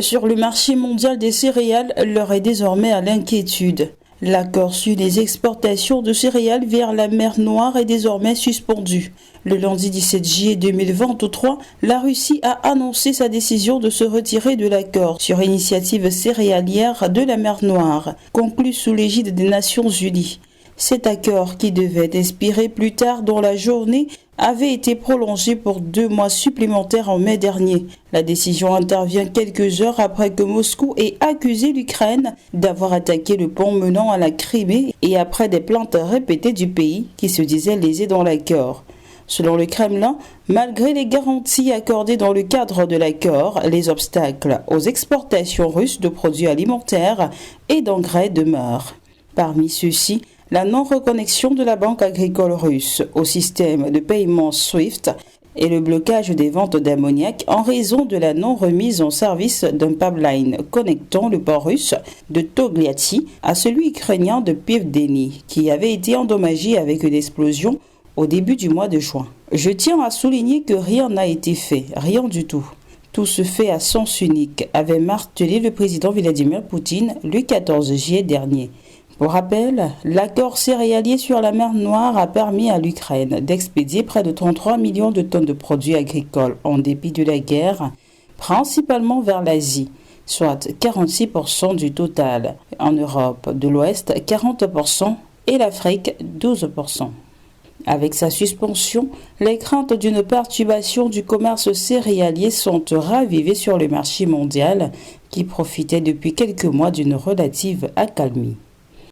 Sur le marché mondial des céréales, l'heure est désormais à l'inquiétude. L'accord sur les exportations de céréales vers la mer Noire est désormais suspendu. Le lundi 17 juillet 2023, la Russie a annoncé sa décision de se retirer de l'accord sur initiative céréalière de la mer Noire, conclu sous l'égide des Nations Unies. Cet accord, qui devait expirer plus tard dans la journée, avait été prolongé pour 2 mois supplémentaires en mai dernier. La décision intervient quelques heures après que Moscou ait accusé l'Ukraine d'avoir attaqué le pont menant à la Crimée et après des plaintes répétées du pays qui se disait lésé dans l'accord. Selon le Kremlin, malgré les garanties accordées dans le cadre de l'accord, les obstacles aux exportations russes de produits alimentaires et d'engrais demeurent. Parmi ceux-ci, la non-reconnexion de la Banque agricole russe au système de paiement SWIFT et le blocage des ventes d'ammoniac en raison de la non-remise en service d'un pipeline connectant le port russe de Togliatti à celui ukrainien de Pivdeni, qui avait été endommagé avec une explosion au début du mois de juin. Je tiens à souligner que rien n'a été fait, rien du tout. Tout se fait à sens unique, avait martelé le président Vladimir Poutine le 14 juillet dernier. Pour rappel, l'accord céréalier sur la mer Noire a permis à l'Ukraine d'expédier près de 33 millions de tonnes de produits agricoles en dépit de la guerre, principalement vers l'Asie, soit 46% du total. En Europe de l'Ouest, 40% et l'Afrique, 12%. Avec sa suspension, les craintes d'une perturbation du commerce céréalier sont ravivées sur le marché mondial qui profitait depuis quelques mois d'une relative accalmie.